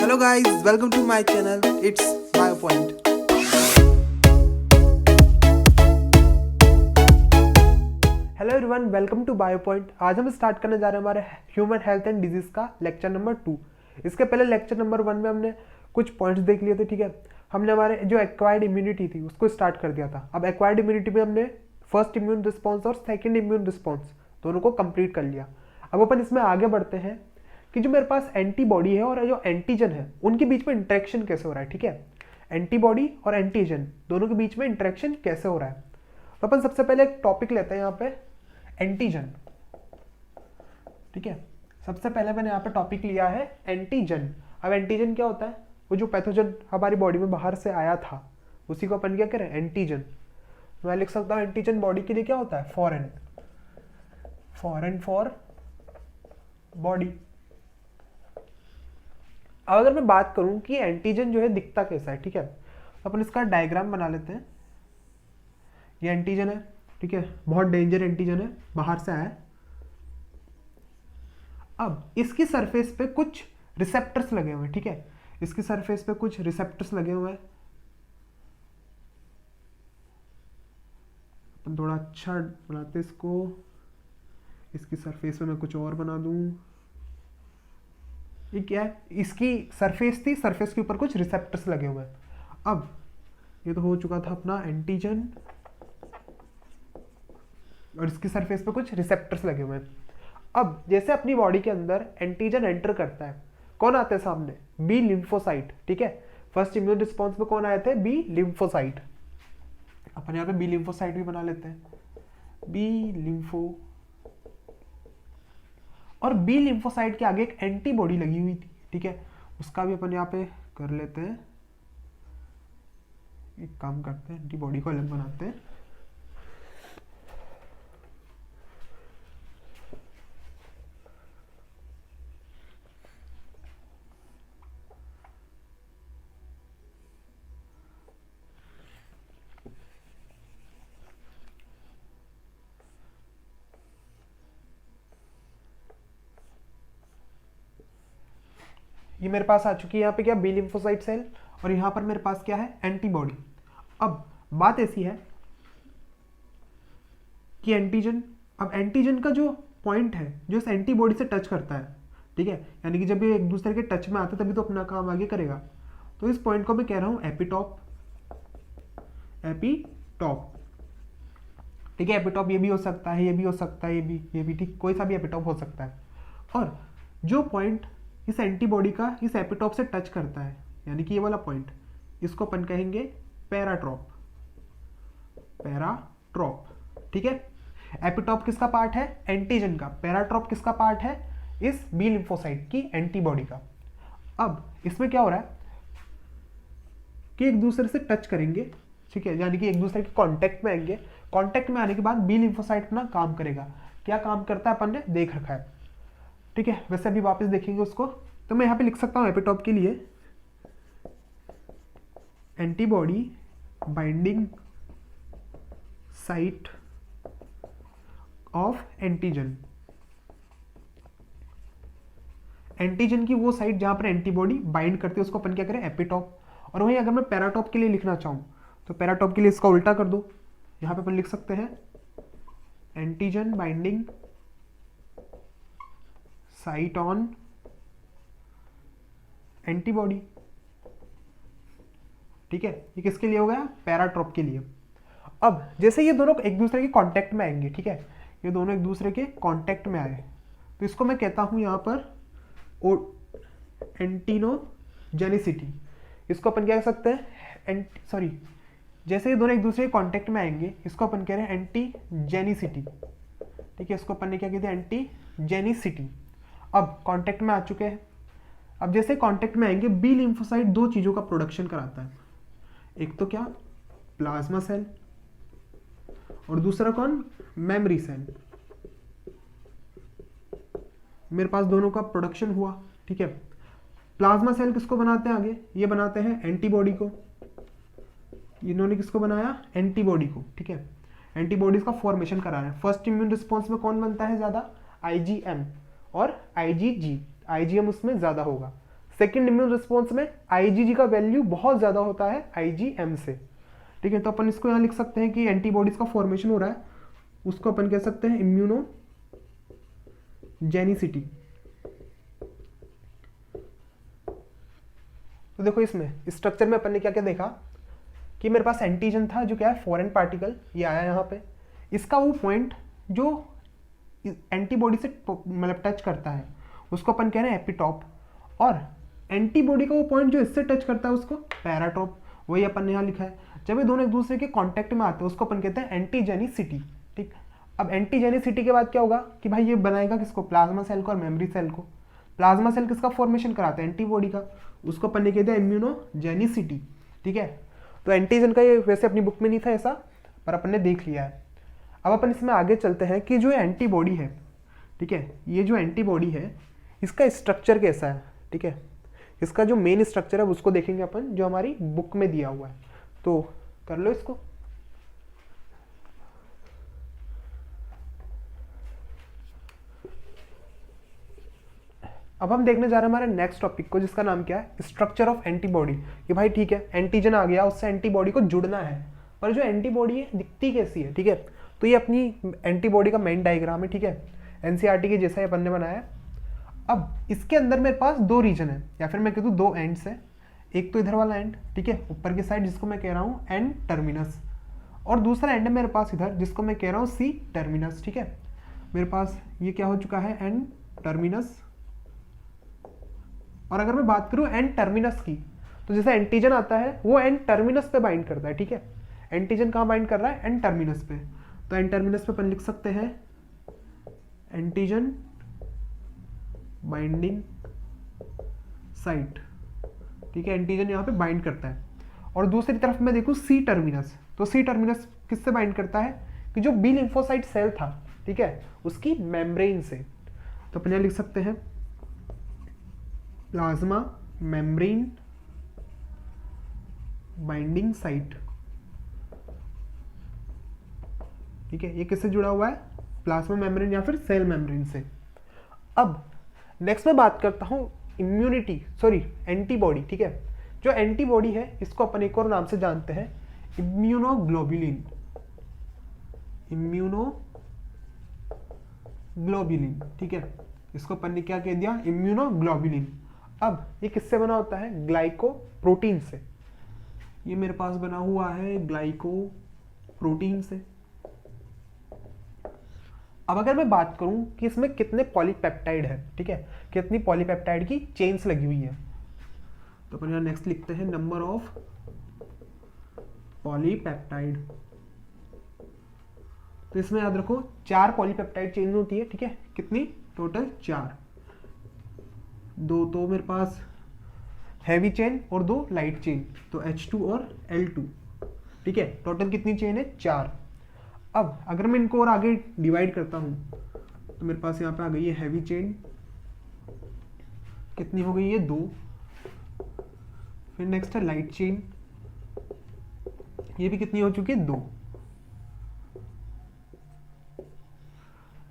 Hello guys, welcome to my channel. It's BioPoint. Hello everyone, welcome to BioPoint. आज हम start करने जा रहे हैं हमारे ह्यूमन हेल्थ एंड डिजीज का लेक्चर नंबर 2। इसके पहले लेक्चर नंबर 1 में हमने कुछ पॉइंट्स देख लिए थे। ठीक है, हमने हमारे जो एक्वायर्ड इम्यूनिटी थी उसको स्टार्ट कर दिया था। अब एक्वायर्ड इम्यूनिटी में हमने फर्स्ट इम्यून रिस्पॉन्स और सेकेंड इम्यून रिस्पॉन्स दोनों को कंप्लीट कर लिया। अब अपन इसमें आगे बढ़ते हैं कि जो मेरे पास एंटीबॉडी है और जो एंटीजन है उनके बीच में इंटरेक्शन कैसे हो रहा है। ठीक है, एंटीबॉडी और एंटीजन दोनों के बीच में इंटरेक्शन कैसे हो रहा है। तो अपन सबसे पहले एक टॉपिक लेते हैं यहाँ पे, एंटीजन। ठीक है, सबसे पहले मैंने यहाँ पे टॉपिक लिया है एंटीजन। अब एंटीजन क्या होता है? वो जो पैथोजन हमारी बॉडी में बाहर से आया था उसी को अपन क्या करें, एंटीजन। मैं लिख सकता हूँ एंटीजन बॉडी के लिए क्या होता है, फॉरेन। Foreign for body. अब अगर मैं बात करूं कि एंटीजन जो है दिखता कैसा है, ठीक है, तो अपन इसका डायग्राम बना लेते हैं। ये एंटीजन है, ठीक है, बहुत डेंजर एंटीजन है, बाहर से आया है। अब इसकी सरफेस पे कुछ रिसेप्टर्स लगे हुए हैं। ठीक है, इसकी सरफेस पे कुछ रिसेप्टर्स लगे हुए हैं। अपन थोड़ा अच्छा बनाते इसको। इसकी सरफेस पे मैं कुछ और बना दूं। ये क्या है? इसकी सरफेस थी, सरफेस के ऊपर कुछ रिसेप्टर्स लगे हुए हैं। अब ये तो हो चुका था अपना एंटीजन, और इसकी सरफेस पे कुछ रिसेप्टर्स लगे हुए हैं। अब जैसे अपनी बॉडी के अंदर एंटीजन एंटर करता है, कौन आते हैं सामने? B lymphocyte. ठीक है, फर्स्ट इम्यून रिस्पॉन्स में कौन आए थे? B lymphocyte. अपन यहाँ पे बी लिम्फोसाइट भी बना लेते हैं, बी लिम्फो। और बी लिम्फोसाइट के आगे एक एंटीबॉडी लगी हुई थी। ठीक है, उसका भी अपन यहाँ पे कर लेते हैं। एक काम करते हैं, एंटीबॉडी को अलग बनाते हैं। ये मेरे पास आ चुकी है यहाँ पे क्या, बी लिम्फोसाइट सेल, और यहाँ पर मेरे पास क्या है, एंटीबॉडी। अब बात ऐसी है कि एंटीजन, अब एंटीजन का जो पॉइंट है जो इस एंटीबॉडी से टच करता है, ठीक है, यानी कि जब ये एक दूसरे के टच में आते हैं तभी तो अपना काम आगे करेगा। तो इस पॉइंट को मैं कह रहा हूँ एपिटॉप। एपिटॉप, ठीक है, एपिटॉप ये भी हो सकता है, ये भी हो सकता है, ये भी, ठीक, कोई सा भी एपिटॉप हो सकता है। और जो पॉइंट इस एंटीबॉडी का इस एपिटॉप से टच करता है, यानी कि ये वाला पॉइंट, इसको अपन कहेंगे पैराट्रॉप। पैराट्रॉप, ठीक है। एपिटॉप किसका पार्ट है? एंटीजन का। पैराट्रॉप किसका पार्ट है? इस बी लिम्फोसाइट की एंटीबॉडी का। अब इसमें क्या हो रहा है कि एक दूसरे से टच करेंगे, ठीक है, यानी कि एक दूसरे के कांटेक्ट में आएंगे। कांटेक्ट में आने के बाद बी लिम्फोसाइट अपना काम करेगा। क्या काम करता है अपन ने देख रखा है, ठीक है, वैसे अभी वापस देखेंगे उसको। तो मैं यहाँ पे लिख सकता हूँ एपिटॉप के लिए antibody binding site of antigen. Antigen की वो साइट जहां पर एंटीबॉडी बाइंड करती है उसको अपन क्या करें, एपिटॉप। और वहीं अगर मैं पैराटॉप के लिए लिखना चाहूं तो पैराटॉप के लिए इसका उल्टा कर दो। यहां पे अपन लिख सकते हैं antigen binding site on antibody. ठीक है, ये किसके लिए हो गया? पैराट्रॉप के लिए। अब जैसे ये दोनों एक दूसरे के कांटेक्ट में आएंगे, ठीक है, ये दोनों एक दूसरे के कांटेक्ट में आए तो इसको मैं कहता हूं यहां पर एंटीनोजेनिसिटी। इसको अपन क्या कह सकते हैं, जैसे ये दोनों एक दूसरे के कांटेक्ट में आएंगे इसको अपन कह रहे हैं एंटीजेनिसिटी। ठीक है, इसको अपन ने क्या कहते हैं, एंटीजेनिसिटी। अब कांटेक्ट में आ चुके हैं। अब जैसे कांटेक्ट में आएंगे, बी लिम्फोसाइट दो चीजों का प्रोडक्शन कराता है। एक तो क्या, प्लाज्मा सेल, और दूसरा कौन, मेमोरी सेल। मेरे पास दोनों का प्रोडक्शन हुआ। ठीक है, प्लाज्मा सेल किसको बनाते हैं आगे? ये बनाते हैं एंटीबॉडी को। इन्होंने किसको बनाया? एंटीबॉडी को। ठीक है, एंटीबॉडीज का फॉर्मेशन करा रहे हैं। फर्स्ट इम्यून रिस्पॉन्स में कौन बनता है ज्यादा? आईजीएम और आईजीजी। आईजीएम उसमें ज्यादा होगा। सेकेंड इम्यून रिस्पॉन्स में आईजीजी का वैल्यू बहुत ज़्यादा होता है आईजीएम से, ठीक है। तो अपन इसको यहाँ लिख सकते हैं कि एंटीबॉडीज का फॉर्मेशन हो रहा है, उसको अपन कह सकते हैं इम्यूनोजेनिसिटी। तो देखो इसमें स्ट्रक्चर में अपन ने क्या क्या देखा कि मेरे पास एंटीजन था जो क्या है फॉरेन पार्टिकल, ये आया यहाँ पे, इसका वो पॉइंट जो एंटीबॉडी से मतलब टच करता है उसको अपन कह रहे हैं एपिटॉप, और एंटीबॉडी का वो पॉइंट जो इससे टच करता है उसको पैराटॉप, वही अपन ने यहाँ लिखा है। जब ये दोनों एक दूसरे के कांटेक्ट में आते हैं उसको अपन कहते हैं एंटीजेनिसिटी, ठीक। अब एंटीजेनिसिटी के बाद क्या होगा कि भाई ये बनाएगा किसको, प्लाज्मा सेल को और मेमोरी सेल को। प्लाज्मा सेल किसका फॉर्मेशन कराता है, एंटीबॉडी का, उसको अपन ने कहते हैं इम्यूनोजेनिसिटी, ठीक है। तो एंटीजन का ये वैसे अपनी बुक में नहीं था ऐसा, पर अपन ने देख लिया है। अब अपन इसमें आगे चलते हैं कि जो एंटीबॉडी है, ठीक है, ये जो एंटीबॉडी है इसका स्ट्रक्चर कैसा है, ठीक है। इसका जो मेन स्ट्रक्चर है उसको देखेंगे अपन जो हमारी बुक में दिया हुआ है, तो कर लो इसको। अब हम देखने जा रहे हैं हमारे नेक्स्ट टॉपिक को, जिसका नाम क्या है, स्ट्रक्चर ऑफ एंटीबॉडी। कि भाई ठीक है एंटीजन आ गया, उससे एंटीबॉडी को जुड़ना है, पर जो एंटीबॉडी है दिखती कैसी है, ठीक है। तो ये अपनी एंटीबॉडी का मेन डायग्राम है, ठीक है, एनसीईआरटी के जैसा अपन ने बनाया है। अब इसके अंदर मेरे पास दो रीजन है, या फिर मैं कह दूँ दो एंड्स है। एक तो इधर वाला एंड, ठीक है, ऊपर की साइड, जिसको मैं कह रहा हूँ एन टर्मिनस, और दूसरा एंड है मेरे पास इधर, जिसको मैं कह रहा हूँ सी टर्मिनस, ठीक है। मेरे पास ये क्या हो चुका है, एन टर्मिनस। और अगर मैं बात करूँ एन टर्मिनस की, तो जैसे एंटीजन आता है वो एन टर्मिनस पे बाइंड करता है, ठीक है। एंटीजन कहाँ बाइंड कर रहा है, एन टर्मिनस पे। तो एन टर्मिनस पे अपन लिख सकते हैं एंटीजन बाइंडिंग साइट, ठीक है, एंटीजन यहाँ पे बाइंड करता है। और दूसरी तरफ मैं देखूँ सी टर्मिनस, तो सी टर्मिनस किससे बाइंड करता है कि जो बी लिम्फोसाइट सेल था, ठीक है, उसकी मेम्ब्रेन से। तो अपन यहाँ लिख सकते हैं प्लाज्मा मेम्ब्रेन बाइंडिंग साइट, ठीक है। ये किससे जुड़ा हुआ है, प्लाज्मा मेम्ब्रेन या फिर सेल मेम्ब्रेन से। अब नेक्स्ट मैं बात करता हूं एंटीबॉडी, ठीक है। जो एंटीबॉडी है इसको अपन एक और नाम से जानते हैं इम्यूनोग्लोबुलिन, ठीक है। इसको अपन ने क्या कह दिया, इम्यूनोग्लोबुलिन। अब ये किससे बना होता है, ग्लाइकोप्रोटीन से। ये मेरे पास बना हुआ है ग्लाइकोप्रोटीन से। अब अगर मैं बात करूं कि इसमें कितने पॉलीपेप्टाइड है, ठीक है, कितनी पॉलीपेप्टाइड की चेन्स लगी हुई है, तो अपन यहाँ नेक्स्ट लिखते हैं नंबर ऑफ पॉलीपेप्टाइड। तो इसमें याद रखो 4 पॉलीपेप्टाइड चेन होती है, ठीक है। कितनी, टोटल 4, 2 तो मेरे पास हैवी चेन और 2 लाइट चेन, तो H2 और L2, ठीक है। टोटल कितनी चेन है, 4। अब अगर मैं इनको और आगे डिवाइड करता हूं तो मेरे पास यहाँ पे आ गई है हैवी चेन, कितनी हो गई है, 2। फिर नेक्स्ट है लाइट चेन, ये भी कितनी हो चुकी है, 2।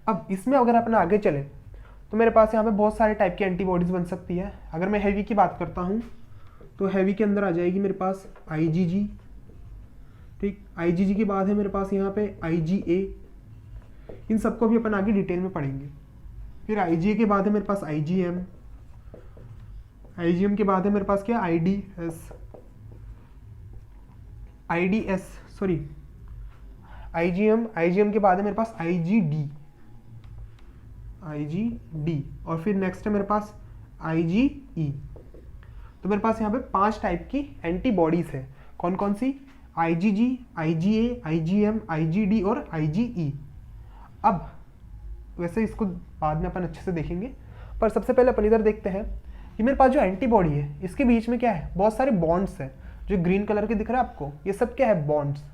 अब इसमें अगर अपन आगे चले तो मेरे पास यहाँ पे बहुत सारे टाइप की एंटीबॉडीज बन सकती है। अगर मैं हैवी की बात करता हूँ तो हैवी के अंदर आ जाएगी मेरे पास IgG, ठीक। IgG के बाद है मेरे पास यहाँ पे IgA, इन सबको भी अपन आगे डिटेल में पढ़ेंगे। फिर IgA के बाद है मेरे पास IgM, IgM के बाद है मेरे पास क्या, IgM के बाद है मेरे पास IgD, और फिर नेक्स्ट है मेरे पास IgE। तो मेरे पास यहाँ पे 5 टाइप की एंटीबॉडीज है। कौन कौन सी, IgG, IgA, IgM, IgD और IgE। अब वैसे इसको बाद में अपन अच्छे से देखेंगे, पर सबसे पहले अपन इधर देखते हैं कि मेरे पास जो एंटीबॉडी है इसके बीच में क्या है, बहुत सारे बॉन्ड्स हैं। जो ग्रीन कलर के दिख रहा है आपको, ये सब क्या है, बॉन्ड्स।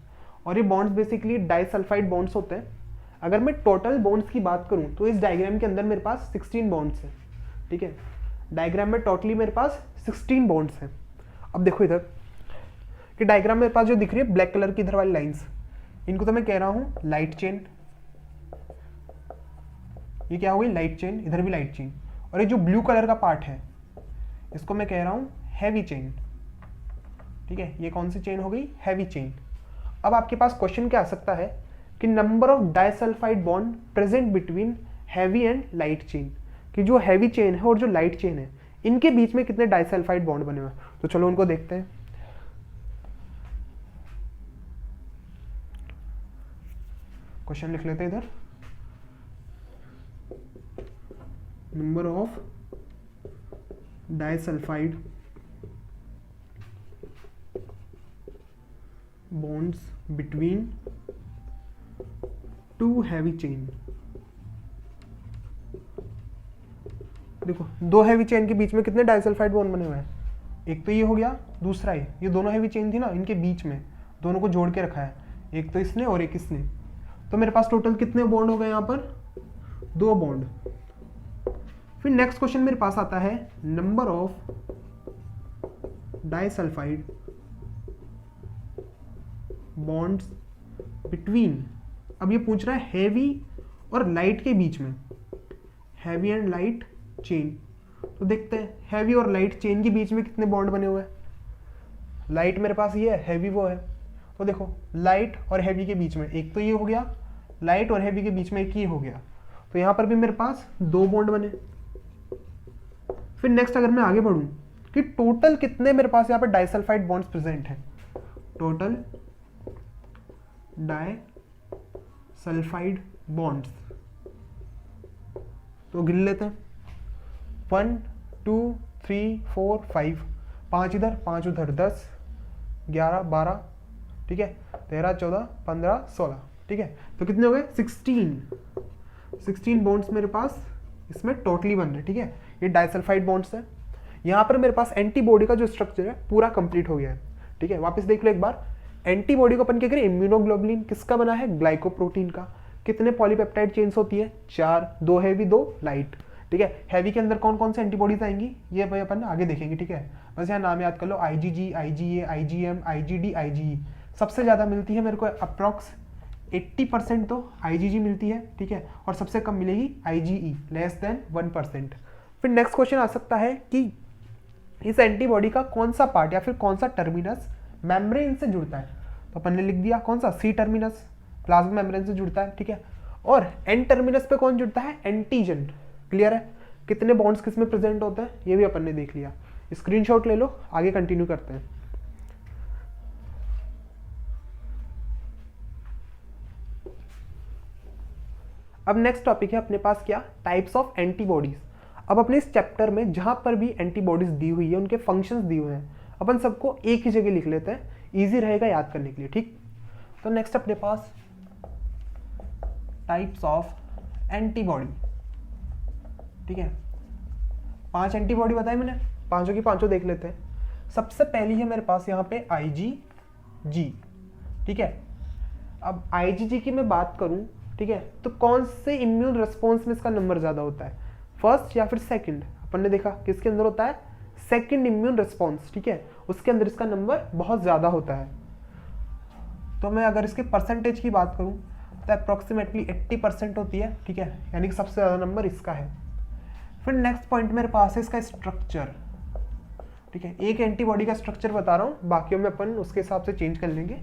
और ये बॉन्ड्स बेसिकली डाइसल्फाइड बॉन्ड्स होते हैं। अगर मैं टोटल बॉन्ड्स की बात करूं तो इस डायग्राम के अंदर मेरे पास 16 बॉन्ड्स हैं, ठीक है। डायग्राम में टोटली मेरे पास 16 बॉन्ड्स हैं। अब देखो इधर कि डायग्राम मेरे पास जो दिख रही है ब्लैक कलर की इधर वाली लाइंस, इनको तो मैं कह रहा हूं लाइट चेन। ये क्या हो गई, लाइट चेन, इधर भी लाइट चेन। और ये जो ब्लू कलर का पार्ट है इसको मैं कह रहा हूँ हैवी चेन, ठीक है। ये कौन सी चेन हो गई? Heavy chain. अब आपके पास क्वेश्चन क्या आ सकता है कि number of disulphide bond present between heavy and light chain, कि जो हैवी चेन है और जो लाइट चेन है इनके बीच में कितने डाइसल्फाइड बॉन्ड बने हुए हैं। तो चलो उनको देखते हैं। क्वेश्चन लिख लेते हैं इधर, number of disulphide bonds between two heavy chain. देखो दो हैवी चेन के बीच में कितने डाइसल्फाइड बॉन्ड बने हुए हैं? एक तो ये हो गया, दूसरा ये दोनों हैवी चेन थी ना, इनके बीच में दोनों को जोड़ के रखा है, एक तो इसने और एक इसने। तो मेरे पास टोटल कितने बॉन्ड हो गए यहाँ पर? 2 बॉन्ड। फिर नेक्स्ट क्वेश्चन मेरे पास आता है number of disulphide bonds between, अब ये पूछ रहा है हैवी और लाइट के बीच में, हैवी एंड लाइट चेन। तो देखते हैं हैवी और लाइट चेन के बीच में कितने बॉन्ड बने हुए हैं। लाइट मेरे पास ये है, हैवी वो है। तो देखो लाइट और हैवी के बीच में एक तो ये हो गया, लाइट और हैवी के बीच में एक ये हो गया, तो यहाँ पर भी मेरे पास 2 बॉन्ड बने। फिर नेक्स्ट अगर मैं आगे बढ़ूं कि टोटल कितने मेरे पास यहाँ पर डाइसल्फाइड बॉन्ड्स प्रेजेंट हैं, टोटल डाइसल्फाइड बॉन्ड्स, तो गिन लेते हैं। 1 2 3 4 5, 5 इधर 5 उधर, 10 11 12, ठीक है, 13 14 15 16, ठीक है। तो कितने हो गए? 16 बॉन्ड्स मेरे पास इसमें टोटली बन रहे, ठीक है। ये डाइसल्फाइड बॉन्ड्स है। यहाँ पर मेरे पास एंटीबॉडी का जो स्ट्रक्चर है पूरा कंप्लीट हो गया है, ठीक है। वापस देख लो एक बार, एंटीबॉडी को अपन क्या करें? इम्यूनोग्लोबुलिन किसका बना है? ग्लाइकोप्रोटीन का। कितने पॉलीपेप्टाइड चेन्स होती है? 4, 2 हैवी 2 लाइट, ठीक है। हैवी के अंदर कौन कौन से एंटीबॉडीज आएंगी ये भाई अपन आगे देखेंगे, ठीक है। बस यहाँ नाम याद कर लो, IgG, IgA, IgM, IgD, IgE। सबसे ज़्यादा मिलती है मेरे को अप्रॉक्स 80% तो IgG मिलती है, ठीक है, और सबसे कम मिलेगी IgE, लेस देन 1%। फिर नेक्स्ट क्वेश्चन आ सकता है कि इस एंटीबॉडी का कौन सा पार्ट या फिर कौन सा टर्मिनस मेम्ब्रेन से जुड़ता है। तो अपन ने लिख दिया कौन सा? C टर्मिनस, प्लाज्मा मेम्ब्रेन से जुड़ता है, ठीक है। और N टर्मिनस पे कौन जुड़ता है? एंटीजन। क्लियर है? कितने बॉन्ड्स किस में प्रेजेंट होते हैं ये भी अपन ने देख लिया। स्क्रीनशॉट ले लो, आगे कंटिन्यू करते हैं। अब नेक्स्ट टॉपिक है अपने पास क्या? Types of antibodies. अब अपने इस चैप्टर में जहां पर भी एंटीबॉडीज दी हुई है उनके फंक्शंस दिए हुए हैं, अपन सबको एक ही जगह लिख लेते हैं, इजी रहेगा याद करने के लिए, ठीक। तो नेक्स्ट अपने पास टाइप्स ऑफ एंटीबॉडी, ठीक है। 5 एंटीबॉडी बताई मैंने, पांचों की पांचों देख लेते हैं। सबसे पहली है मेरे पास यहाँ पे IgG, ठीक है। अब IgG की मैं बात करूं, ठीक है, तो कौन से इम्यून रिस्पॉन्स में इसका नंबर ज्यादा होता है? फर्स्ट या फिर सेकंड? अपन ने देखा किसके अंदर होता है? सेकंड इम्यून रिस्पॉन्स, ठीक है, उसके अंदर इसका नंबर बहुत ज्यादा होता है। तो मैं अगर इसके परसेंटेज की बात करूं तो अप्रोक्सीमेटली 80% होती है, ठीक है, यानी कि सबसे ज्यादा नंबर इसका है। फिर नेक्स्ट पॉइंट मेरे पास है इसका स्ट्रक्चर, ठीक है। एक एंटीबॉडी का स्ट्रक्चर बता रहा हूं, बाकियों में अपन उसके हिसाब से चेंज कर लेंगे,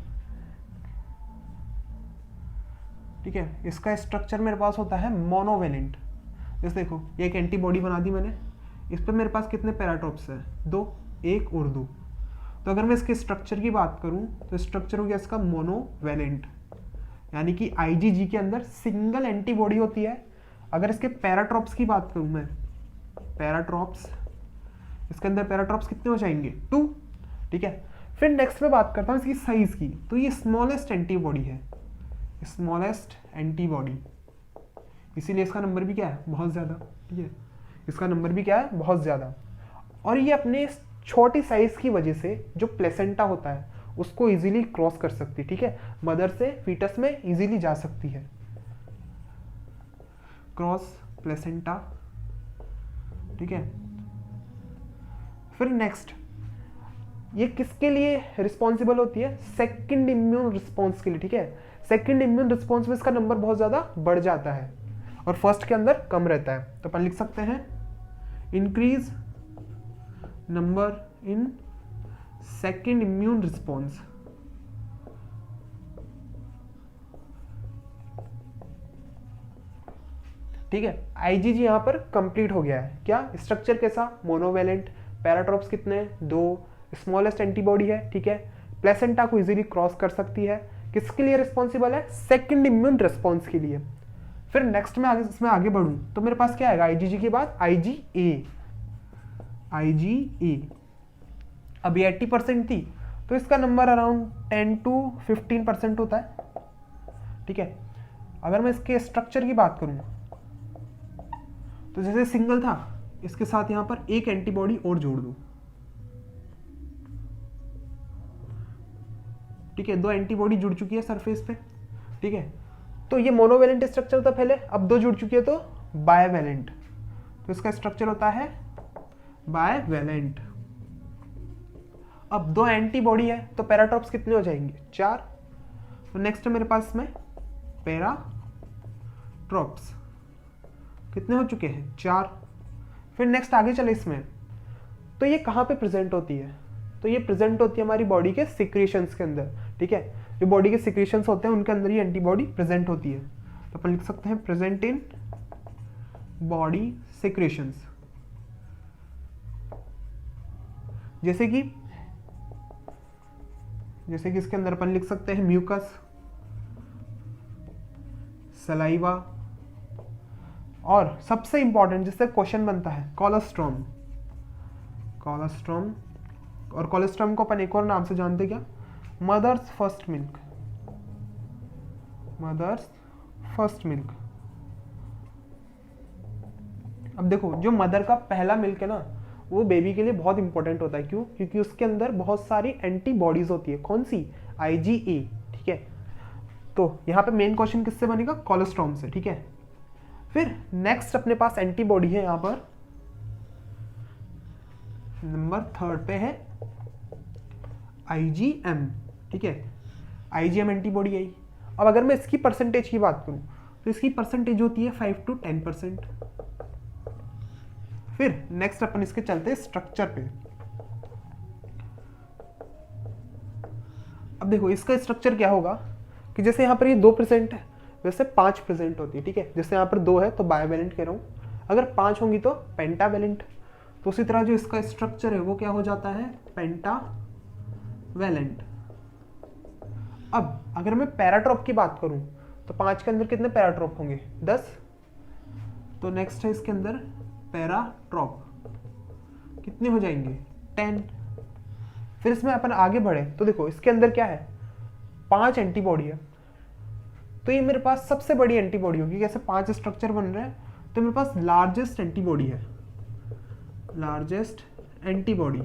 ठीक है। इसका स्ट्रक्चर मेरे पास होता है मोनोवेलेंट। जैसे देखो एक एंटीबॉडी बना दी मैंने, इस पर मेरे पास कितने पैराट्रोप्स है? 2, 1 और 2। तो अगर मैं इसके स्ट्रक्चर की बात करूं तो स्ट्रक्चर हो गया इसका मोनोवेलेंट, यानी कि IgG के अंदर सिंगल एंटीबॉडी होती है। अगर इसके पैराट्रोप्स की बात करूं मैं, पैराट्रोप्स, इसके अंदर पैराट्रोप्स कितने हो जाएंगे? 2, ठीक है। फिर नेक्स्ट में बात करता हूं इसकी साइज की, तो ये स्मॉलेस्ट एंटीबॉडी है, स्मॉलेस्ट एंटीबॉडी, इसीलिए इसका नंबर भी क्या है? बहुत ज़्यादा, ठीक है। इसका नंबर भी क्या है? बहुत ज़्यादा। और ये अपने छोटी साइज की वजह से जो प्लेसेंटा होता है उसको इजीली क्रॉस कर सकती है, ठीक है, मदर से फीटस में इजीली जा सकती है, क्रॉस प्लेसेंटा, ठीक है। फिर नेक्स्ट ये किसके लिए रिस्पॉन्सिबल होती है? सेकंड इम्यून रिस्पॉन्स के लिए, ठीक है। सेकंड इम्यून रिस्पॉन्स में इसका नंबर बहुत ज्यादा बढ़ जाता है और फर्स्ट के अंदर कम रहता है। तो अपन लिख सकते हैं increase number in second immune response. ठीक है, आईजीजी यहाँ पर कंप्लीट हो गया है। क्या स्ट्रक्चर कैसा, मोनोवेलेंट, पैराट्रॉप्स कितने हैं, 2, स्मॉलेस्ट एंटीबॉडी है, ठीक है, प्लेसेंटा को इजीली क्रॉस कर सकती है, किसके लिए रिस्पॉन्सिबल है, सेकंड इम्यून रिस्पॉन्स के लिए। फिर नेक्स्ट में आगे इसमें आगे बढ़ूं तो मेरे पास क्या आएगा, आईजीजी के बाद आईजीए। अब ये 80% थी तो इसका नंबर अराउंड 10 to 15% होता है। ठीक है, अगर मैं इसके स्ट्रक्चर की बात करूं तो जैसे सिंगल था, इसके साथ यहां पर एक एंटीबॉडी और जोड़ दूं। ठीक है, 2 एंटीबॉडी जुड़ चुकी है सरफेस पे। ठीक है, तो ये मोनोवेलेंट स्ट्रक्चर था पहले, अब 2 जुड़ चुकी है तो बायवेलेंट। तो इसका स्ट्रक्चर होता है बायवेलेंट। अब 2 एंटीबॉडी है तो पैराट्रॉप्स कितने हो जाएंगे, 4। तो नेक्स्ट मेरे पास में पैराट्रॉप्स कितने हो चुके हैं, 4। फिर नेक्स्ट आगे चले इसमें, तो ये कहाँ पे प्रेजेंट होती है, तो ये प्रेजेंट होती है हमारी बॉडी के सिक्रीशंस के अंदर। ठीक है, जो बॉडी के सिक्रीशंस होते हैं उनके अंदर ये एंटीबॉडी प्रेजेंट होती है। तो अपन लिख सकते हैं प्रेजेंट इन बॉडी सिक्रीशंस। जैसे कि इसके अंदर अपन लिख सकते हैं म्यूकस, सलाइवा, और सबसे इंपॉर्टेंट जिससे क्वेश्चन बनता है कोलेस्ट्रॉम। और कोलेस्ट्रॉम को अपन एक और नाम से जानते क्या, मदर्स फर्स्ट मिल्क। अब देखो, जो मदर का पहला मिल्क है ना, वो बेबी के लिए बहुत इंपॉर्टेंट होता है। क्यों, क्योंकि उसके अंदर बहुत सारी एंटीबॉडीज होती है। कौन सी, आईजीए। ठीक है, तो यहाँ पे मेन क्वेश्चन किससे बनेगा, कोलेस्ट्रॉम से। ठीक है, फिर नेक्स्ट अपने पास एंटीबॉडी है यहाँ पर नंबर 3 पे है आईजीएम। ठीक है, आईजीएम एंटीबॉडी आई। अब अगर मैं इसकी परसेंटेज की बात करूं तो इसकी परसेंटेज होती है 5 to 10%। फिर नेक्स्ट अपन इसके चलते स्ट्रक्चर पे। अब देखो इसका स्ट्रक्चर क्या होगा कि जैसे यहाँ पर ये 2% है, वैसे 5% होती है। ठीक है, जैसे यहाँ पर 2 है तो बायवेलेंट कह रहा हूँ, अगर 5 होंगी तो पेंटावेलेंट। तो उसी तरह जो इसका स्ट्रक्चर है वो क्या हो जाता है, पेंटावेलेंट। अब अगर मैं पैराट्रॉप की बात करूं तो 5 के अंदर कितने पैराट्रॉप होंगे, 10। तो नेक्स्ट है इसके अंदर पैराट्रॉप, कितने हो जाएंगे, 10। फिर इसमें अपन आगे बढ़े तो देखो इसके अंदर क्या है, 5 एंटीबॉडी है। तो ये मेरे पास सबसे बड़ी एंटीबॉडी होगी। कैसे 5 स्ट्रक्चर बन रहे हैं, तो मेरे पास लार्जेस्ट एंटीबॉडी है, लार्जेस्ट एंटीबॉडी।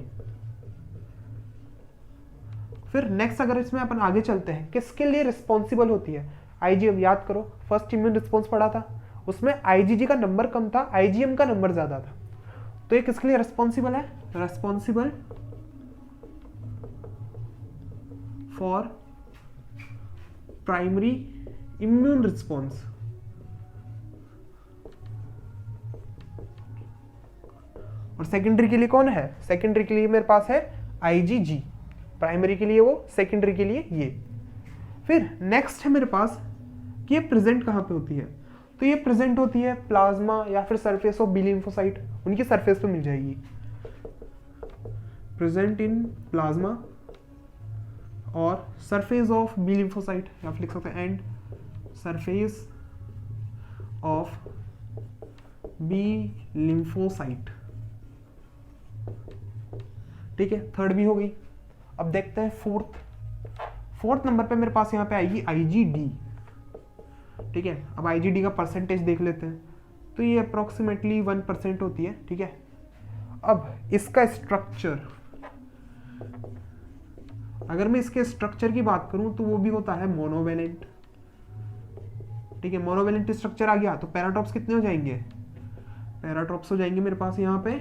फिर नेक्स्ट अगर इसमें अपन आगे चलते हैं, किसके लिए रिस्पॉन्सिबल होती है, आईजीएम। याद करो फर्स्ट इम्यून रिस्पॉन्स पढ़ा था, उसमें आईजीजी का नंबर कम था, आईजीएम का नंबर ज्यादा था। तो ये किसके लिए रिस्पॉन्सिबल है, responsible for primary immune response. और सेकेंडरी के लिए कौन है, सेकेंडरी के लिए मेरे पास है आईजीजी, प्राइमरी के लिए वो, सेकेंडरी के लिए ये। फिर नेक्स्ट है मेरे पास कि ये प्रेजेंट कहाँ पे होती है, तो ये प्रेजेंट होती है प्लाज्मा या फिर सरफेस ऑफ बी लिम्फोसाइट, उनकी सरफेस पे मिल जाएगी। प्रेजेंट इन प्लाज्मा और सरफेस ऑफ बी लिम्फोसाइट, या फिर लिख सकते हैं and surface of B lymphocyte. ठीक है, थर्ड भी हो गई। अब देखते हैं फोर्थ नंबर पे मेरे पास यहाँ पे आएगी आईजीडी। ठीक है, अब आईजीडी का परसेंटेज देख लेते हैं, तो ये अप्रोक्सीमेटली 1% होती है। ठीक है, अब इसका स्ट्रक्चर, अगर मैं इसके स्ट्रक्चर की बात करूं तो वो भी होता है मोनोवेलेंट। ठीक है, मोनोवेलेंट स्ट्रक्चर आ गया तो पैराट्रॉप्स कितने हो जाएंगे, पैराट्रॉप्स हो जाएंगे मेरे पास यहाँ पे,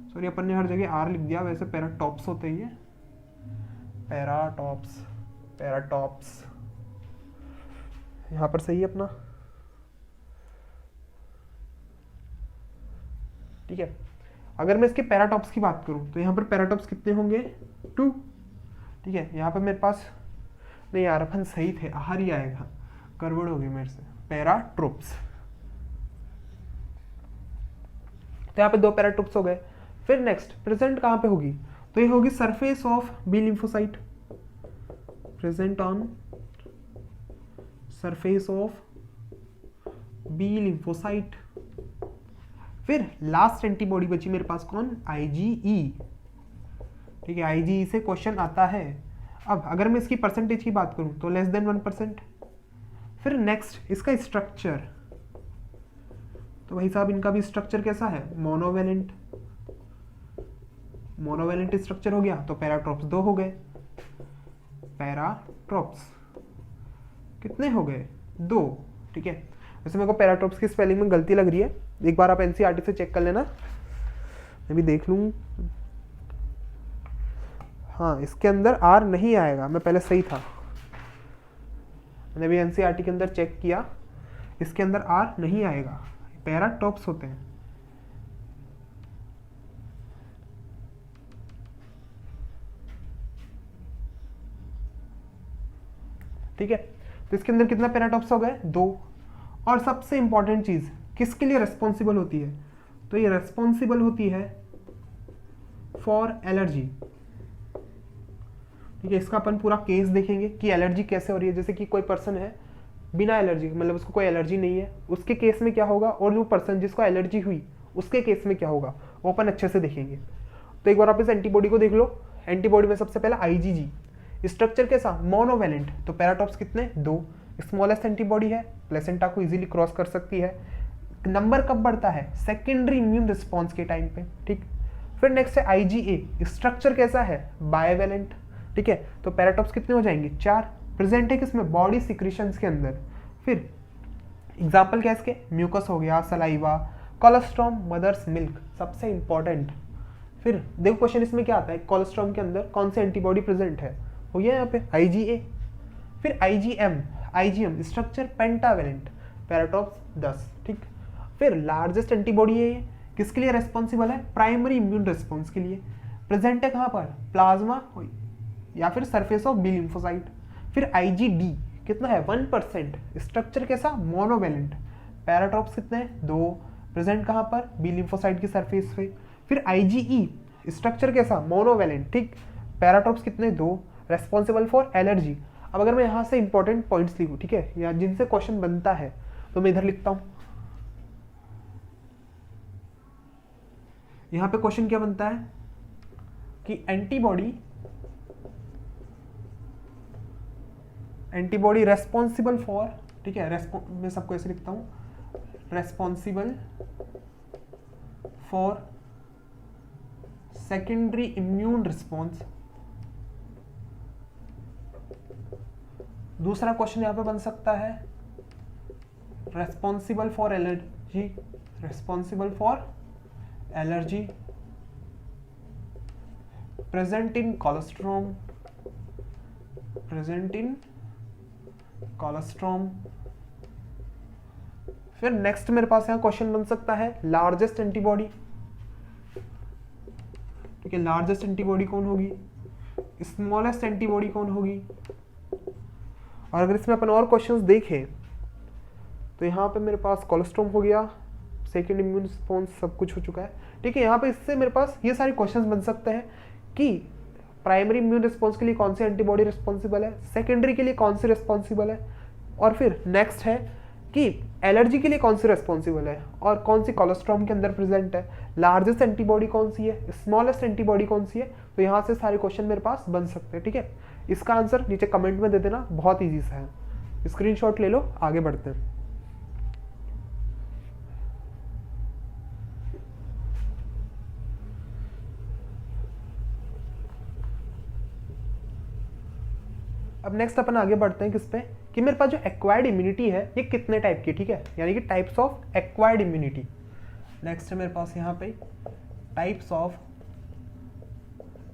सॉरी अपन ने हर जगह आर लिख दिया, वैसे पैराटॉप्स होते हैं, पैराटॉप्स यहाँ पर सही है अपना। ठीक है, अगर मैं इसके पैराटॉप्स की बात करूं तो यहाँ पर पैराटॉप्स कितने होंगे 2, ठीक है। यहाँ पर मेरे पास नहीं यार अपन सही थे, आहार ही आएगा, गड़बड़ होगी मेरे से, पैराट्रोप्स। तो यहाँ पे 2 पैराट्रोप्स हो गए। फिर नेक्स्ट प्रेजेंट कहाँ पे होगी, तो ये होगी surface of B lymphocyte, present on surface of B lymphocyte. फिर लास्ट एंटीबॉडी बची मेरे पास कौन, IgE, ठीक है। IgE से क्वेश्चन आता है। अब अगर मैं इसकी परसेंटेज की बात करूं तो लेस देन 1%। फिर नेक्स्ट इसका स्ट्रक्चर, तो भाई साहब इनका भी स्ट्रक्चर कैसा है, मोनोवेलेंट, मोनोवेलेंट स्ट्रक्चर हो गया, तो पैराट्रोप्स 2 हो गए। पैराट्रोप्स कितने हो गए, 2, ठीक है। वैसे मेरे को पैराट्रोप्स की स्पेलिंग में गलती लग रही है, एक बार आप NCERT से चेक कर लेना, मैं भी देख लूँ। हाँ, इसके अंदर R नहीं आएगा, मैं पहले सही था, मैंने भी NCERT के अंदर चेक किया, इसके अंदर R नहीं आएगा, पैराट्रोप्स होते हैं। ठीक है, तो इसके अंदर कितना पैराटॉप्स हो गए, 2। और सबसे इंपॉर्टेंट चीज किसके लिए रेस्पॉन्सिबल होती है, तो ये रेस्पॉन्सिबल होती है फॉर एलर्जी, ठीक है। इसका अपन पूरा केस देखेंगे कि एलर्जी कैसे हो रही है। जैसे कि कोई पर्सन है बिना एलर्जी, मतलब उसको कोई एलर्जी नहीं है, उसके केस में क्या होगा, और जो पर्सन जिसको एलर्जी हुई उसके केस में क्या होगा, वो अपन अच्छे से देखेंगे। तो एक बार आप इस एंटीबॉडी को देख लो। एंटीबॉडी में सबसे पहला IgG, स्ट्रक्चर कैसा, मोनोवेलेंट, तो पैराटॉप्स कितने, 2। स्मॉलेस्ट एंटीबॉडी है, प्लेसेंटा को इजीली क्रॉस कर सकती है। नंबर कब बढ़ता है, सेकेंडरी इम्यून रिस्पॉन्स के टाइम पे, ठीक। फिर नेक्स्ट है IgA, स्ट्रक्चर कैसा है, बायवेलेंट, ठीक है। तो पैराटॉप्स कितने हो जाएंगे, 4। प्रेजेंट है किसमें, बॉडी सिक्रीशंस के अंदर। फिर एग्जाम्पल क्या इसके, म्यूकस हो गया, सलाइवा, कोलेस्ट्रॉम, मदर्स मिल्क, सबसे इंपॉर्टेंट। फिर देखो क्वेश्चन इसमें क्या आता है, कोलेस्ट्रॉम के अंदर कौन सी एंटीबॉडी प्रेजेंट है, हो गया यहाँ पे IgA। फिर IgM स्ट्रक्चर पेंटावेलेंट, पैराटॉप्स 10, ठीक। फिर लार्जेस्ट एंटीबॉडी है ये, किसके लिए रेस्पॉन्सिबल है, प्राइमरी इम्यून रिस्पॉन्स के लिए। प्रेजेंट है कहाँ पर, प्लाज्मा या फिर सरफेस ऑफ बी लिम्फोसाइट। फिर IgD कितना है, 1%, स्ट्रक्चर कैसा, मोनोवेलेंट, पैराट्रोप्स कितने हैं, 2। प्रेजेंट कहाँ पर, बी लिम्फोसाइट की सरफेस पे। फिर IgE स्ट्रक्चर कैसा, मोनोवेलेंट, ठीक। पैराट्रोप्स कितने, 2, रेस्पॉन्सिबल फॉर एलर्जी। अब अगर मैं यहाँ से इंपॉर्टेंट पॉइंट्स लिखूँ, ठीक है, या जिनसे क्वेश्चन बनता है, तो मैं इधर लिखता हूँ। यहाँ पे क्वेश्चन क्या बनता है कि एंटीबॉडी रेस्पॉन्सिबल फॉर, ठीक है, मैं सबको ऐसे लिखता हूँ, responsible for secondary immune response. दूसरा क्वेश्चन यहाँ पे बन सकता है responsible for allergy, responsible for allergy present in colostrum, present in colostrum. फिर नेक्स्ट मेरे पास यहाँ क्वेश्चन बन सकता है लार्जेस्ट एंटीबॉडी, ठीक है। लार्जेस्ट एंटीबॉडी कौन होगी, स्मॉलेस्ट एंटीबॉडी कौन होगी। और अगर इसमें अपन और क्वेश्चंस देखें तो यहाँ पे मेरे पास कोलेस्ट्रॉम हो गया, सेकेंड इम्यून रिस्पॉन्स, सब कुछ हो चुका है, ठीक है। यहाँ पे इससे मेरे पास ये सारे क्वेश्चंस बन सकते हैं कि प्राइमरी इम्यून रिस्पॉन्स के लिए कौन सी एंटीबॉडी रिस्पॉन्सिबल है, सेकेंडरी के लिए कौन सी रिस्पॉन्सिबल है, और फिर नेक्स्ट है कि एलर्जी के लिए कौन सी रिस्पॉन्सिबल है और कौन सी कोलेस्ट्रॉम के अंदर प्रेजेंट है, लार्जेस्ट एंटीबॉडी कौन सी है, स्मॉलेस्ट एंटीबॉडी कौन सी है। तो यहाँ से सारे क्वेश्चन मेरे पास बन सकते हैं, ठीक है। इसका आंसर नीचे कमेंट में दे देना, बहुत ईजी सा है, स्क्रीनशॉट ले लो, आगे बढ़ते हैं। अब नेक्स्ट अपन आगे बढ़ते हैं किस पे, कि मेरे पास जो एक्वायर्ड इम्यूनिटी है ये कितने टाइप की, ठीक है, यानी कि types of acquired immunity. Next है मेरे पास यहाँ पे टाइप्स ऑफ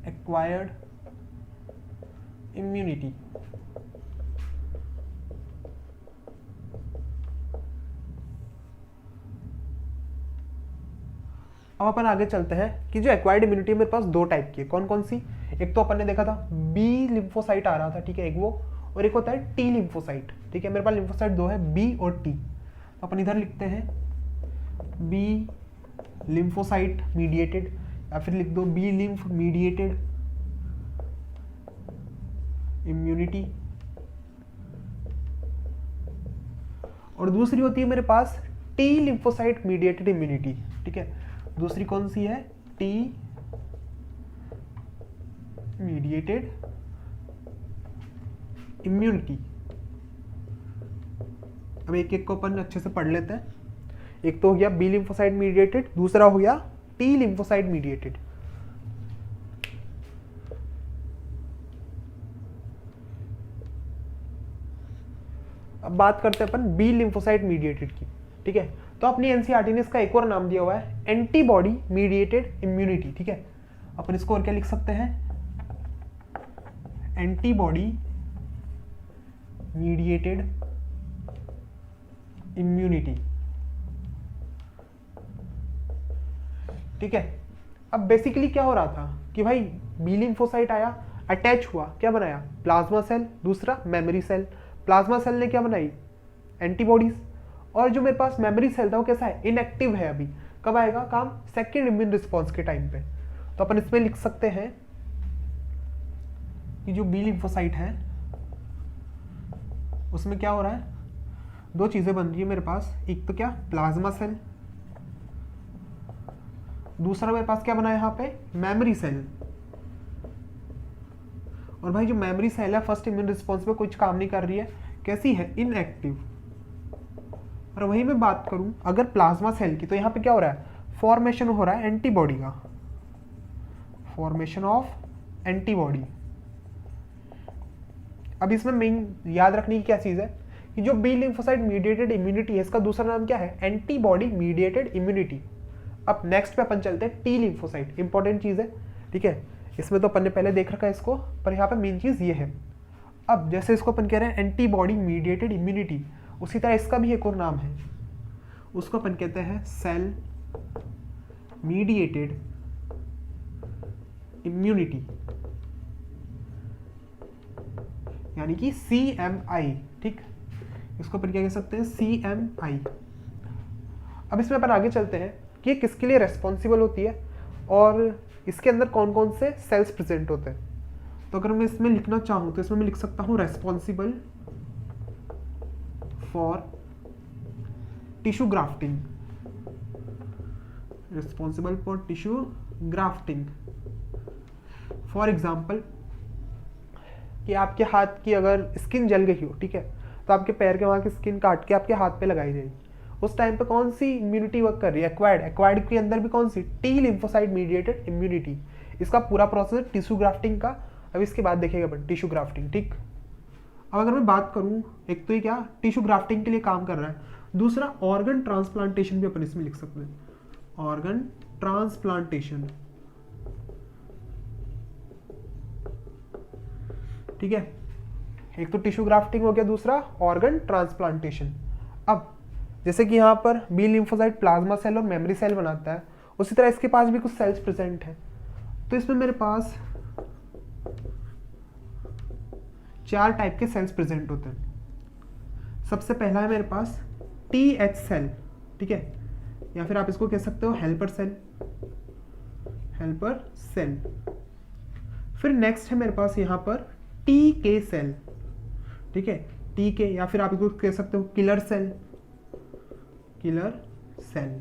एक्वायर्ड इम्यूनिटी। अब अपन आगे चलते हैं कि जो एक्वायर्ड इम्यूनिटी मेरे पास दो टाइप की है, कौन कौन सी। एक तो अपन ने देखा था बी लिम्फोसाइट आ रहा था, ठीक है, एक वो, और एक होता है टी लिम्फोसाइट, ठीक है। मेरे पास लिम्फोसाइट दो है, बी और टी। अपन इधर लिखते हैं बी लिम्फोसाइट मीडिएटेड, या फिर लिख दो बी लिम्फ मीडिएटेड इम्यूनिटी, और दूसरी होती है मेरे पास टी लिम्फोसाइट मीडिएटेड इम्यूनिटी, ठीक है। दूसरी कौन सी है, टी मीडिएटेड इम्यूनिटी। अब एक एक को अपन अच्छे से पढ़ लेते हैं। एक तो हो गया बी लिम्फोसाइट मीडिएटेड, दूसरा हो गया टी लिम्फोसाइट मीडिएटेड। अब बात करते हैं अपन बी लिम्फोसाइट मीडिएटेड की, ठीक है। तो अपनी एनसीईआरटी ने इसका एक और नाम दिया हुआ है एंटीबॉडी मीडिएटेड इम्यूनिटी, ठीक है। अपन इसको और क्या लिख सकते हैं, एंटीबॉडी मीडिएटेड इम्यूनिटी, ठीक है। अब बेसिकली क्या हो रहा था कि भाई बी लिम्फोसाइट आया, अटैच हुआ, क्या बनाया, प्लाज्मा सेल, दूसरा मेमोरी सेल। प्लाज्मा सेल ने क्या बनाई, एंटीबॉडीज, और जो मेरे पास मेमोरी सेल था वो कैसा है, इनएक्टिव है अभी। कब आएगा काम, सेकेंड इम्यून रिस्पॉन्स के टाइम पे। तो अपन इसमें लिख सकते हैं कि जो बी लिम्फोसाइट है उसमें क्या हो रहा है, दो चीजें बन रही है मेरे पास। एक तो क्या, प्लाज्मा सेल, दूसरा मेरे पास क्या बना है यहाँ पे, मेमोरी सेल। और भाई जो मेमोरी सेल है फर्स्ट इम्यून रिस्पॉन्स में कुछ काम नहीं कर रही है, कैसी है, इनएक्टिव। और वही मैं बात करूं अगर प्लाज्मा सेल की, तो यहाँ पे क्या हो रहा है, फॉर्मेशन हो रहा है एंटीबॉडी का, फॉर्मेशन ऑफ एंटीबॉडी। अब इसमें मेन याद रखने की क्या चीज है कि जो बी लिम्फोसाइट मीडिएटेड इम्यूनिटी है इसका दूसरा नाम क्या है, एंटीबॉडी मीडिएटेड इम्यूनिटी। अब नेक्स्ट पे अपन चलते हैं टी लिम्फोसाइट, इंपॉर्टेंट चीज है, ठीक है। इसमें तो अपन ने पहले देख रखा है इसको, पर यहाँ पे मेन चीज ये है। अब जैसे इसको अपन कह रहे हैं एंटीबॉडी मीडिएटेड इम्यूनिटी, उसी तरह इसका भी एक और नाम है, उसको अपन कहते हैं सेल मीडिएटेड इम्यूनिटी, यानी कि CMI, ठीक। इसको अपन क्या कह सकते हैं, CMI। अब इसमें अपन आगे चलते हैं कि ये किसके लिए रेस्पॉन्सिबल होती है और इसके अंदर कौन कौन से सेल्स प्रेजेंट होते हैं। तो अगर मैं इसमें लिखना चाहूं तो इसमें मैं लिख सकता हूं responsible for tissue grafting, responsible for tissue grafting. For example कि आपके हाथ की अगर स्किन जल गई हो, ठीक है, तो आपके पैर के वहां की स्किन काट के आपके हाथ पे लगाई जाएगी। उस टाइम पे कौन सी इम्यूनिटी वर्क कर रही है, एक्वायर्ड के अंदर भी कौन सी, टी लिम्फोसाइट मीडिएटेड इम्यूनिटी। इसका पूरा प्रोसेस टिश्यू ग्राफ्टिंग का, अब इसके बाद देखेगा अपन टिश्यू ग्राफ्टिंग, ठीक। अब अगर मैं बात करूं, एक तो ये क्या टिश्यू ग्राफ्टिंग के लिए काम कर रहा है, दूसरा ऑर्गन ट्रांसप्लांटेशन भी अपन इसमें लिख सकते हैं, ऑर्गन ट्रांसप्लांटेशन, ठीक है। एक तो टिश्यू ग्राफ्टिंग हो गया, दूसरा ऑर्गन ट्रांसप्लांटेशन। अब जैसे कि यहाँ पर बी लिम्फोसाइट प्लाज्मा सेल और मेमोरी सेल बनाता है, उसी तरह इसके पास भी कुछ सेल्स प्रेजेंट है। तो इसमें मेरे पास 4 टाइप के सेल्स प्रेजेंट होते हैं। सबसे पहला है मेरे पास TH सेल, ठीक है, या फिर आप इसको कह सकते हो हेल्पर सेल, हेल्पर सेल। फिर नेक्स्ट है मेरे पास यहाँ पर TK सेल, ठीक है, TK, या फिर आप इसको कह सकते हो किलर सेल, किलर सेल।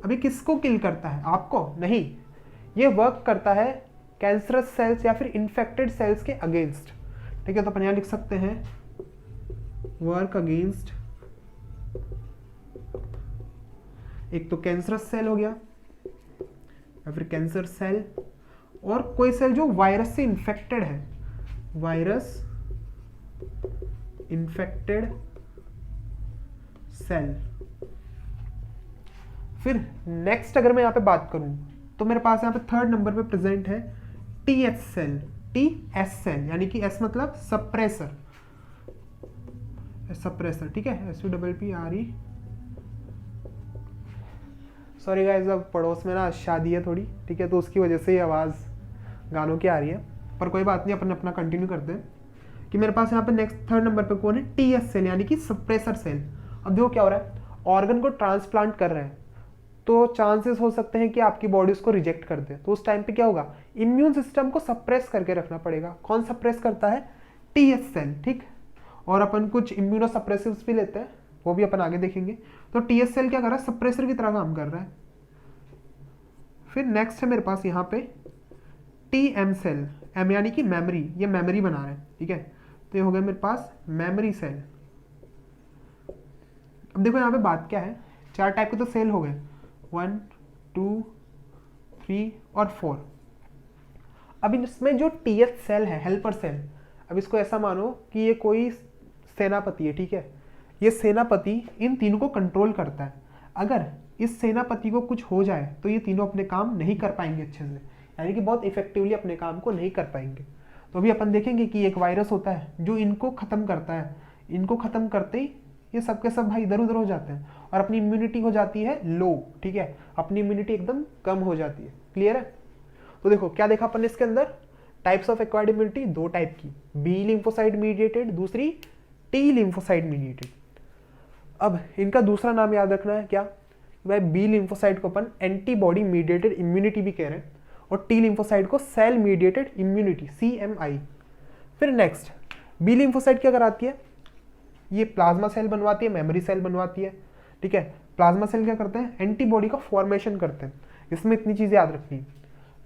अभी किसको किल करता है, आपको नहीं, ये वर्क करता है कैंसरस सेल्स या फिर इन्फेक्टेड सेल्स के अगेंस्ट, ठीक है। तो अपन यहाँ लिख सकते हैं वर्क अगेंस्ट, एक तो कैंसरस सेल हो गया या फिर कैंसर सेल, और कोई सेल जो वायरस से इन्फेक्टेड है, वायरस इन्फेक्टेड सेल। फिर नेक्स्ट अगर मैं यहाँ पे बात करूं तो मेरे पास यहाँ पे 3rd नंबर पे प्रेजेंट है TH सेल, TS सेल, यानी कि S मतलब सप्रेसर, सप्रेसर, ठीक है, SUPPRE, सॉरी गाइस, अब पड़ोस में ना शादी है थोड़ी, ठीक है, तो उसकी वजह से ही आवाज़ गानों की आ रही है, पर कोई बात नहीं, अपन अपना कंटिन्यू करते हैं कि मेरे पास यहाँ पे नेक्स्ट थर्ड नंबर पे कौन है, टीएस सेल यानी कि सप्रेसर सेल। अब देखो क्या हो रहा है, ऑर्गन को ट्रांसप्लांट कर रहे हैं तो चांसेस हो सकते हैं कि आपकी बॉडी उसको रिजेक्ट कर दे, तो उस टाइम पे क्या होगा, इम्यून सिस्टम को सप्रेस करके रखना पड़ेगा। कौन सप्रेस करता है, टीएस सेल, ठीक। और अपन कुछ इम्यूनो सप्रेसिव्स भी लेते हैं, वो भी अपन आगे देखेंगे। तो टीएस सेल क्या कर रहा है, सप्रेसर की तरह काम कर रहा है। फिर नेक्स्ट है मेरे पास यहाँ पे टी एम सेल, एम यानी कि मेमोरी, ये मेमोरी बना रहे हैं, ठीक है, तो ये हो गया मेरे पास मेमोरी सेल। अब देखो यहाँ पे बात क्या है, 4 टाइप के तो सेल हो गए, 1 2 3 और 4। अब इसमें जो टीएच सेल है, हेल्पर सेल, अब इसको ऐसा मानो कि ये कोई सेनापति है, ठीक है, ये सेनापति इन तीनों को कंट्रोल करता है। अगर इस सेनापति को कुछ हो जाए तो ये तीनों अपने काम नहीं कर पाएंगे अच्छे से, यानी कि बहुत इफेक्टिवली अपने काम को नहीं कर पाएंगे। तो अभी अपन देखेंगे कि एक वायरस होता है जो इनको ख़त्म करता है, इनको ख़त्म करते ही ये सब के सब भाई इधर उधर हो जाते हैं और अपनी इम्यूनिटी हो जाती है लो, ठीक है, अपनी इम्यूनिटी एकदम कम हो जाती है। क्लियर है? तो देखो क्या देखा अपन ने इसके अंदर, types of acquired immunity 2 type की, बी लिम्फोसाइट मीडिएटेड, दूसरी टी लिम्फोसाइट मीडिएटेड। अब इनका दूसरा नाम याद रखना है क्या, भाई बी लिम्फोसाइट को अपन एंटीबॉडी मीडिएटेड इम्यूनिटी भी कह रहे हैं और टी लिम्फोसाइट को सेल मीडिएटेड इम्यूनिटी, CMI। फिर नेक्स्ट बी लिम्फोसाइट क्या कराती है, ये प्लाज्मा सेल बनवाती है, मेमोरी सेल बनवाती है, ठीक है। प्लाज्मा सेल क्या करते हैं, एंटीबॉडी का फॉर्मेशन करते हैं, इसमें इतनी चीज़ें याद रखनी है।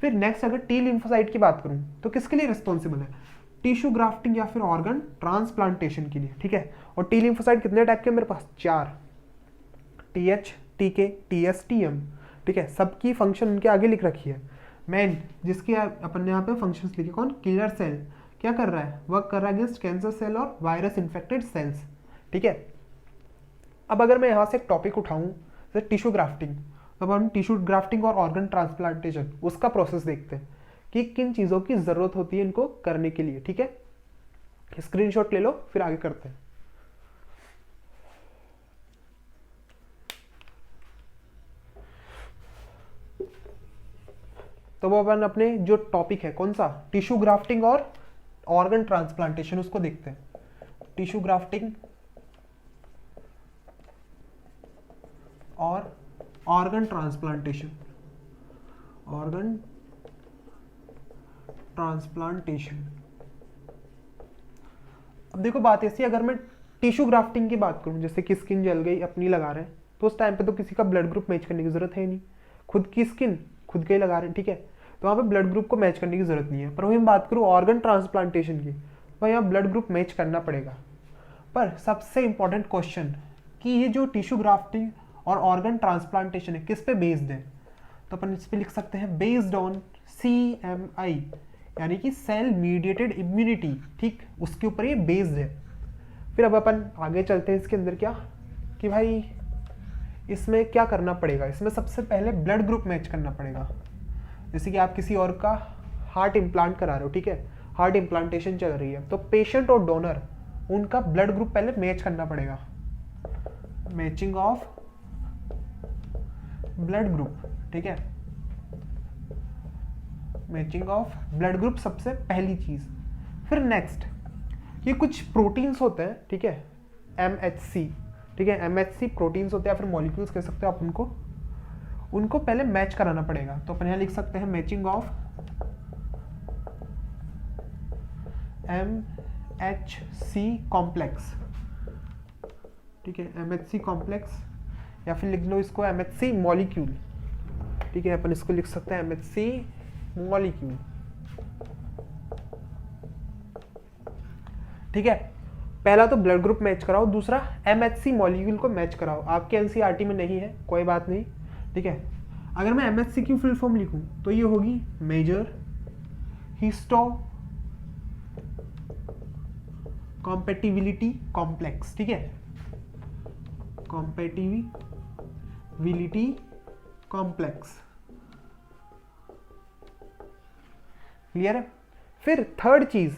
फिर नेक्स्ट अगर टी लिम्फोसाइट की बात करूं तो किसके लिए रिस्पॉन्सिबल है, टिश्यू ग्राफ्टिंग या फिर ऑर्गन ट्रांसप्लांटेशन के लिए, ठीक है। और टी लिम्फोसाइट कितने टाइप के मेरे पास, 4, TH, TK, TS, TM, ठीक है। सबकी फंक्शन उनके आगे लिख रखी है। मेन जिसकी अपन ने यहाँ पे फंक्शंस लिखे, कौन, किलर सेल, क्या कर रहा है, वर्क कर रहा है अगेंस्ट कैंसर सेल और वायरस इन्फेक्टेड सेल्स, ठीक है। अब अगर मैं यहाँ से एक टॉपिक उठाऊं जैसे टिश्यू ग्राफ्टिंग, तो हम टिश्यू ग्राफ्टिंग और ऑर्गन ट्रांसप्लांटेशन उसका प्रोसेस देखते हैं कि किन चीज़ों की ज़रूरत होती है इनको करने के लिए, ठीक है। स्क्रीनशॉट ले लो, फिर आगे करते हैं। तो वो अपन अपने जो टॉपिक है कौन सा, टिश्यू ग्राफ्टिंग और ऑर्गन ट्रांसप्लांटेशन, उसको देखते हैं। टिश्यू ग्राफ्टिंग और ऑर्गन ट्रांसप्लांटेशन, ऑर्गन ट्रांसप्लांटेशन। अब देखो बात ऐसी, अगर मैं टिश्यू ग्राफ्टिंग की बात करूं, जैसे कि स्किन जल गई अपनी लगा रहे हैं, तो उस टाइम पे तो किसी का ब्लड ग्रुप मैच करने की जरूरत है नहीं, खुद की स्किन खुद के ही लगा रहे हैं, ठीक है, तो वहाँ पे ब्लड ग्रुप को मैच करने की जरूरत नहीं है। पर वही मैं बात करूँ ऑर्गन ट्रांसप्लांटेशन की, तो यहाँ ब्लड ग्रुप मैच करना पड़ेगा। पर सबसे इंपॉर्टेंट क्वेश्चन कि ये जो टिश्यू ग्राफ्टिंग और ऑर्गन ट्रांसप्लांटेशन है किस पे बेस्ड है, तो अपन इस पे लिख सकते हैं बेस्ड ऑन CMI यानी कि सेल मीडिएटेड इम्यूनिटी, ठीक, उसके ऊपर ये बेस्ड है। फिर अब अपन आगे चलते हैं इसके अंदर क्या कि भाई इसमें क्या करना पड़ेगा, इसमें सबसे पहले ब्लड ग्रुप मैच करना पड़ेगा। जैसे कि आप किसी और का हार्ट इम्प्लांट करा रहे हो, ठीक है, हार्ट इम्प्लांटेशन चल रही है, तो पेशेंट और डोनर उनका ब्लड ग्रुप पहले मैच करना पड़ेगा, मैचिंग ऑफ ब्लड ग्रुप, ठीक है, मैचिंग ऑफ ब्लड ग्रुप सबसे पहली चीज। फिर नेक्स्ट ये कुछ प्रोटीन्स होते हैं, ठीक है, MHC, ठीक है, MHC प्रोटीन्स होते हैं या फिर मॉलिक्यूल्स कह सकते हो आप उनको पहले मैच कराना पड़ेगा। तो अपन यहाँ लिख सकते हैं मैचिंग ऑफ MHC कॉम्प्लेक्स, ठीक है, MHC कॉम्प्लेक्स, या फिर लिख लो इसको MHC मॉलिक्यूल, ठीक है, अपन इसको लिख सकते हैं MHC मॉलिक्यूल, ठीक है। पहला तो ब्लड ग्रुप मैच कराओ, दूसरा MHC मॉलिक्यूल को मैच कराओ। आपके NCERT में नहीं है कोई बात नहीं, ठीक है। अगर मैं MHC की फुल फॉर्म लिखूं तो ये होगी मेजर हिस्टो कॉम्पेटिबिलिटी कॉम्प्लेक्स, ठीक है, कॉम्पेटिबिलिटी कॉम्प्लेक्स, क्लियर है। फिर थर्ड चीज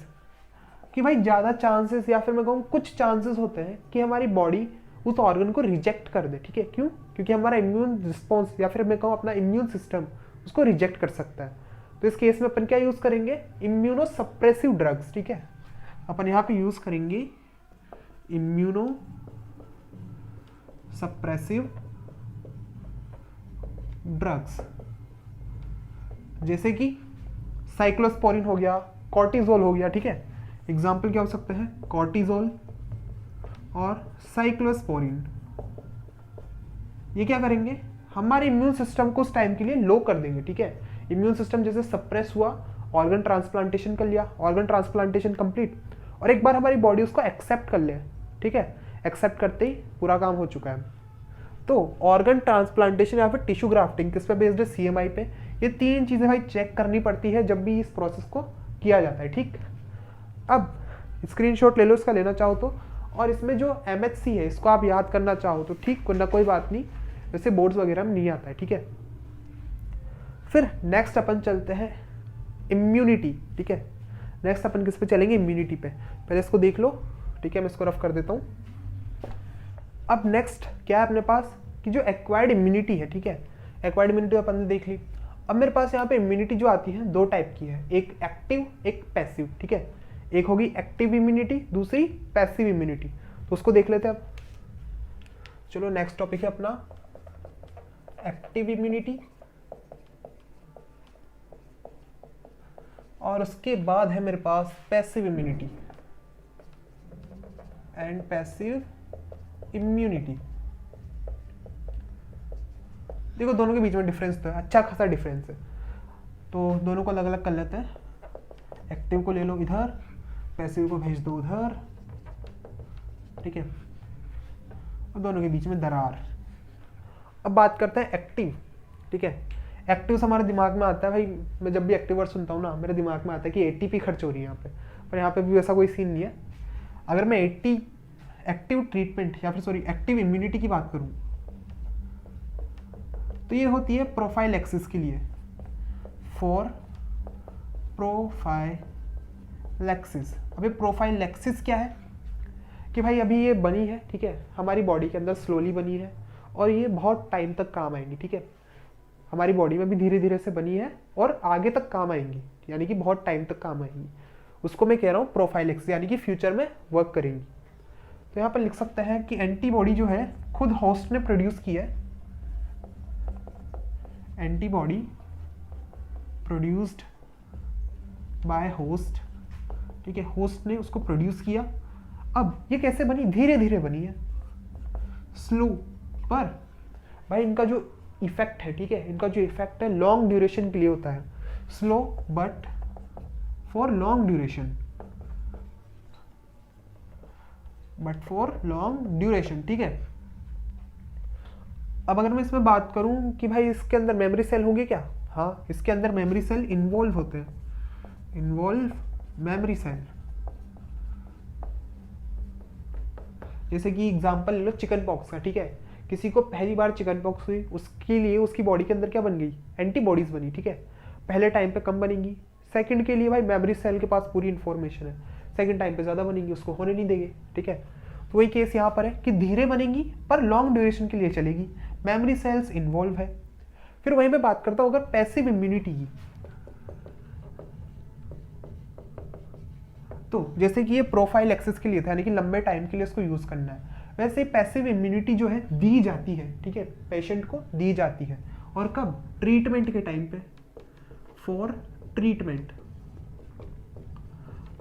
कि भाई ज्यादा चांसेस या फिर मैं कहूँ कुछ चांसेस होते हैं कि हमारी बॉडी उस ऑर्गन को रिजेक्ट कर दे, ठीक है। क्यों? क्योंकि हमारा इम्यून रिस्पॉन्स या फिर मैं कहूँ अपना इम्यून सिस्टम उसको रिजेक्ट कर सकता है। तो इस केस में अपन क्या यूज़ करेंगे? इम्यूनो सप्रेसिव ड्रग्स, ठीक है। अपन यहाँ पे यूज़ करेंगे इम्यूनो सप्रेसिव ड्रग्स, जैसे कि साइक्लोस्पोरिन हो गया, कॉर्टिजोल हो गया, ठीक है। एग्जाम्पल क्या हो सकते हैं? कॉर्टिजोल और साइक्लोस्पोरिन। ये क्या करेंगे? हमारे इम्यून सिस्टम को उस टाइम के लिए लो कर देंगे, ठीक है। इम्यून सिस्टम जैसे सप्रेस हुआ, ऑर्गन ट्रांसप्लांटेशन कर लिया, ऑर्गन ट्रांसप्लांटेशन कंप्लीट, और एक बार हमारी बॉडी उसको एक्सेप्ट कर ले, ठीक है। एक्सेप्ट करते ही पूरा काम हो चुका है। तो ऑर्गन ट्रांसप्लांटेशन या फिर टिश्यू ग्राफ्टिंग किस पे बेस्ड है? CMI पे। ये 3 चीज़ें भाई चेक करनी पड़ती है जब भी इस प्रोसेस को किया जाता है, ठीक। अब स्क्रीनशॉट ले लो इसका, लेना चाहो तो, और इसमें जो MHC है इसको आप याद करना चाहो तो ठीक, ना कोई बात नहीं, वैसे बोर्ड्स वगैरह में नहीं आता है, ठीक है। फिर नेक्स्ट अपन चलते हैं इम्यूनिटी, ठीक है। नेक्स्ट अपन किस पे चलेंगे? इम्यूनिटी पे। पहले इसको देख लो, ठीक है, मैं इसको रफ कर देता हूँ। अब नेक्स्ट क्या है अपने पास कि जो एक्वायर्ड इम्यूनिटी है, ठीक है। एक्वायर्ड इम्यूनिटी अपन ने देख ली। अब मेरे पास यहाँ पे इम्यूनिटी जो आती है 2 टाइप की है, एक एक्टिव एक पैसिव, ठीक है। एक होगी एक्टिव इम्यूनिटी, दूसरी पैसिव इम्यूनिटी। तो उसको देख लेते हैं अब। चलो नेक्स्ट टॉपिक है अपना एक्टिव इम्यूनिटी, और उसके बाद है मेरे पास passive immunity and passive immunity. देखो दोनों के बीच में डिफरेंस तो है, अच्छा खासा डिफरेंस है, तो दोनों को अलग अलग कर लेते हैं। एक्टिव को ले लो इधर, पैसिव को भेज दो उधर, ठीक है, और दोनों के बीच में दरार। अब बात करते हैं एक्टिव, ठीक है। एक्टिव से हमारे दिमाग में आता है भाई, मैं जब भी एक्टिव वर्ड सुनता हूँ ना, मेरे दिमाग में आता है कि ATP खर्च हो रही है यहाँ पे, पर यहाँ पे भी वैसा कोई सीन नहीं है। अगर मैं एक्टिव ट्रीटमेंट या फिर सॉरी एक्टिव इम्यूनिटी की बात करूँ तो ये होती है प्रोफाइलैक्सिस के लिए, फॉर प्रोफाइलैक्सिस। अभी प्रोफाइलैक्सिस क्या है कि भाई अभी ये बनी है, ठीक है, हमारी बॉडी के अंदर स्लोली बनी है और ये बहुत टाइम तक काम आएंगी, ठीक है। हमारी बॉडी में भी धीरे धीरे से बनी है और आगे तक काम आएंगी, यानी कि बहुत टाइम तक काम आएंगी। उसको मैं कह रहा हूँ प्रोफाइलैक्सिस, यानी कि फ्यूचर में वर्क करेंगी। तो यहाँ पर लिख सकते हैं कि एंटीबॉडी जो है खुद होस्ट ने प्रोड्यूस की है, एंटीबॉडी प्रोड्यूस्ड बाय होस्ट, ठीक है, होस्ट ने उसको प्रोड्यूस किया। अब ये कैसे बनी? धीरे धीरे बनी है, स्लो, पर भाई इनका जो इफेक्ट है, ठीक है, इनका जो इफेक्ट है लॉन्ग ड्यूरेशन के लिए होता है। Slow but for long duration, but for long duration, ठीक है। अब अगर मैं इसमें बात करूं कि भाई इसके अंदर मेमोरी सेल होंगे क्या? हाँ, इसके अंदर मेमोरी सेल इन्वॉल्व होते हैं, इन्वॉल्व मेमोरी सेल। जैसे कि एग्जांपल ले लो चिकन पॉक्स का, ठीक है। किसी को पहली बार चिकन पॉक्स हुई, उसके लिए उसकी बॉडी के अंदर क्या बन गई? एंटीबॉडीज बनी, ठीक है। पहले टाइम पे कम बनेंगी, सेकंड के लिए भाई मेमोरी सेल के पास पूरी इंफॉर्मेशन है, सेकंड टाइम पे ज़्यादा बनेंगी, उसको होने नहीं देंगे, ठीक है। तो वही केस यहाँ पर है कि धीरे बनेंगी पर लॉन्ग ड्यूरेशन के लिए चलेगी, मेमोरी सेल्स इन्वॉल्व है। फिर वहीं पे बात करता हूँ अगर पैसिव इम्यूनिटी की, तो जैसे कि ये प्रोफाइल एक्सेस के लिए था, यानी कि लंबे टाइम के लिए इसको यूज करना है, वैसे पैसिव इम्यूनिटी जो है दी जाती है, ठीक है, पेशेंट को दी जाती है। और कब? ट्रीटमेंट के टाइम पे, फॉर ट्रीटमेंट।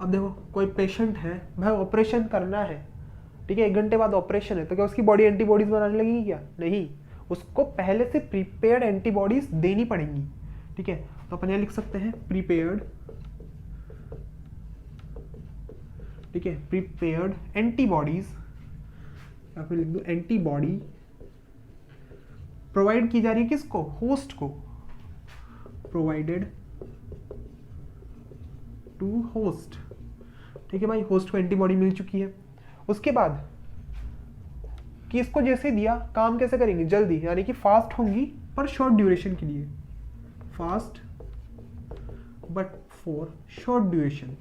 अब देखो कोई पेशेंट है, भाई ऑपरेशन करना है, ठीक है, 1 घंटे बाद ऑपरेशन है, तो क्या उसकी बॉडी एंटीबॉडीज बनाने लगेगी क्या? नहीं, उसको पहले से प्रीपेयर्ड एंटीबॉडीज देनी पड़ेंगी, ठीक है। तो अपन यहाँ लिख सकते हैं प्रीपेयर्ड, ठीक है, प्रीपेयर्ड एंटीबॉडीज, या फिर लिख दो एंटीबॉडी प्रोवाइड की जा रही है किसको? होस्ट को, प्रोवाइडेड टू होस्ट, ठीक है भाई, होस्ट को एंटीबॉडी मिल चुकी है। उसके बाद कि इसको जैसे दिया, काम कैसे करेंगे? जल्दी, यानी कि फास्ट होंगी पर शॉर्ट ड्यूरेशन के लिए, fast but for short duration.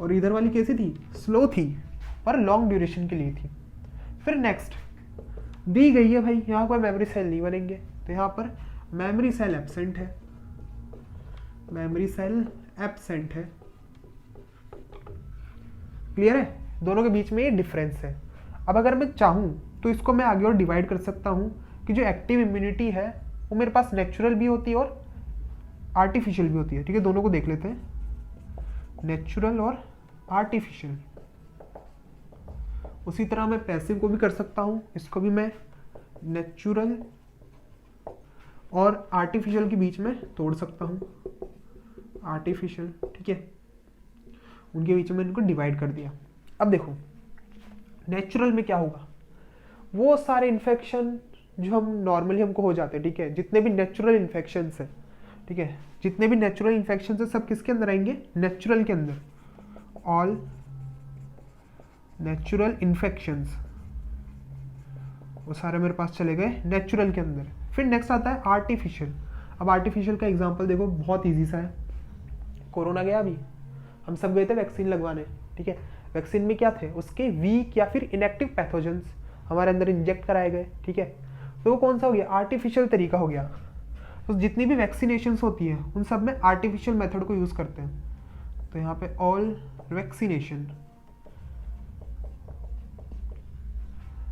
और इधर वाली कैसी थी? स्लो थी और लॉन्ग ड्यूरेशन के लिए थी। फिर नेक्स्ट दी गई है भाई यहाँ पर मेमोरी सेल नहीं बनेंगे, तो यहाँ पर मेमोरी सेल एब्सेंट है, मेमोरी सेल एब्सेंट है। क्लियर है, दोनों के बीच में ये डिफरेंस है। अब अगर मैं चाहूँ तो इसको मैं आगे और डिवाइड कर सकता हूँ कि जो एक्टिव इम्यूनिटी है वो मेरे पास नेचुरल भी होती है और आर्टिफिशियल भी होती है। ठीक है, दोनों को देख लेते हैं, नेचुरल और आर्टिफिशियल। उसी तरह मैं पैसिव को भी कर सकता हूँ, इसको भी मैं नेचुरल और आर्टिफिशियल के बीच में तोड़ सकता हूँ, आर्टिफिशियल। ठीक है, उनके बीच में इनको डिवाइड कर दिया। अब देखो नेचुरल में क्या होगा, वो सारे इन्फेक्शन जो हम नॉर्मली हमको हो जाते हैं, ठीक है, जितने भी नेचुरल इन्फेक्शंस है, ठीक है, जितने भी नेचुरल इन्फेक्शंस है सब किसके अंदर आएंगे, नेचुरल के अंदर। ऑल नेचुरल इन्फेक्शंस वो सारे मेरे पास चले गए नेचुरल के अंदर। फिर नेक्स्ट आता है आर्टिफिशियल। अब आर्टिफिशियल का एग्जांपल देखो, बहुत इजी सा है। कोरोना गया अभी, हम सब गए थे वैक्सीन लगवाने, ठीक है, वैक्सीन में क्या थे, उसके वीक या फिर इनएक्टिव पैथोजेंस हमारे अंदर इंजेक्ट कराए गए। ठीक है, तो वो कौन सा हो गया, आर्टिफिशियल तरीका हो गया। तो जितनी भी वैक्सीनेशंस होती है उन सब में आर्टिफिशियल मेथड को यूज़ करते हैं। तो यहाँ पे ऑल वैक्सीनेशन।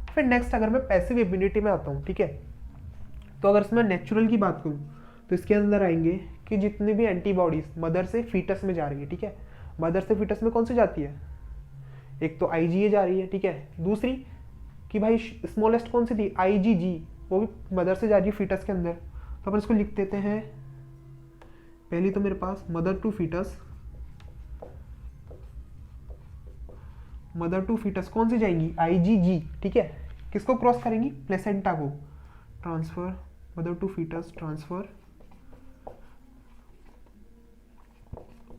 फिर नेक्स्ट अगर मैं पैसिव इम्यूनिटी में आता हूँ, ठीक है, तो अगर इसमें नेचुरल की बात करूँ तो इसके अंदर आएंगे कि जितनी भी एंटीबॉडीज मदर से फीटस में जा रही है, ठीक है, मदर से फीटस में कौन सी जाती है, एक तो IgA जा रही है, ठीक है, दूसरी कि भाई स्मॉलेस्ट कौन सी थी, IgG, वो भी मदर से जा रही है फीटस के अंदर। तो अपन इसको लिख देते हैं, पहली तो मेरे पास mother to foetus, mother to foetus कौन सी जाएंगी, IgG, ठीक है, किसको क्रॉस करेंगी, प्लेसेंटा को, transfer, mother to foetus transfer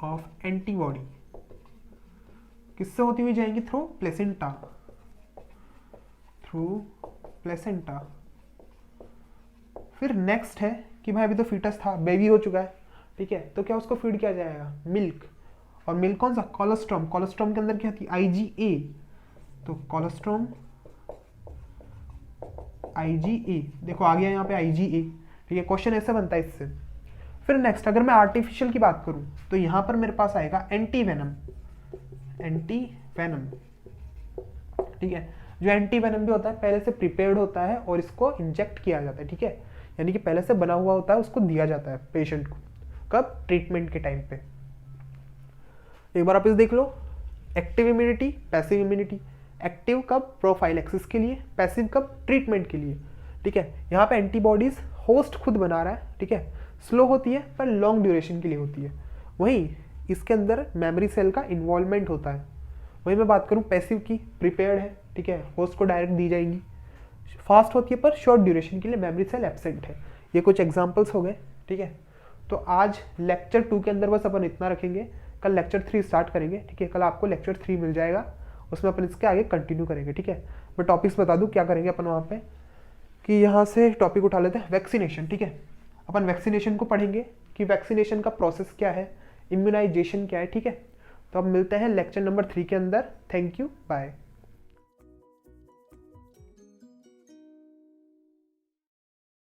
of antibody किससे होती हुई जाएंगी, थ्रू प्लेसेंटा, थ्रू प्लेसेंटा। फिर नेक्स्ट है कि भाई अभी तो फीटस था, बेबी हो चुका है, ठीक है, तो क्या उसको फीड किया जाएगा, मिल्क, और मिल्क कौन सा, कोलेस्ट्रॉम, कोलेस्ट्रॉम के अंदर क्या थी, IgA, तो कोलेस्ट्रॉम IgA, देखो आ गया यहाँ पे IgA, ठीक है, क्वेश्चन ऐसे बनता है इससे। फिर नेक्स्ट अगर मैं आर्टिफिशियल की बात करूँ तो यहाँ पर मेरे पास आएगा एंटी वेनम, एंटी वेनम, ठीक है, जो एंटी वेनम भी होता है पहले से प्रिपेयर्ड होता है और इसको इंजेक्ट किया जाता है, ठीक है, यानी कि पहले से बना हुआ होता है, उसको दिया जाता है पेशेंट को, कब, ट्रीटमेंट के टाइम पे। एक बार आप इस देख लो, active immunity, passive immunity, active कब, प्रोफाइलेक्सिस के लिए, पैसिव कब, ट्रीटमेंट के लिए, ठीक है। यहाँ पे एंटीबॉडीज होस्ट खुद बना रहा है, ठीक है, स्लो होती है पर लॉन्ग ड्यूरेशन के लिए होती है। वहीं इसके अंदर मेमोरी सेल का इन्वॉल्वमेंट होता है। वहीं मैं बात करूँ पैसिव की, प्रिपेयर्ड है, ठीक है, होस्ट को डायरेक्ट दी जाएंगी, फास्ट होती है पर शॉर्ट ड्यूरेशन के लिए मेमोरी सेल एब्सेंट है। ये कुछ एग्जाम्पल्स हो गए, ठीक है। तो आज लेक्चर 2 के अंदर बस अपन इतना रखेंगे, कल लेक्चर 3 स्टार्ट करेंगे, ठीक है, कल आपको लेक्चर 3 मिल जाएगा, उसमें अपन इसके आगे कंटिन्यू करेंगे, ठीक है। मैं टॉपिक्स बता दूँ क्या करेंगे अपन वहाँ पे, कि यहाँ से टॉपिक उठा लेते हैं वैक्सीनेशन, ठीक है, अपन वैक्सीनेशन को पढ़ेंगे कि वैक्सीनेशन का प्रोसेस क्या है, इम्यूनाइजेशन क्या है, ठीक है। तो अब मिलते हैं लेक्चर नंबर 3 के अंदर। Thank you, bye.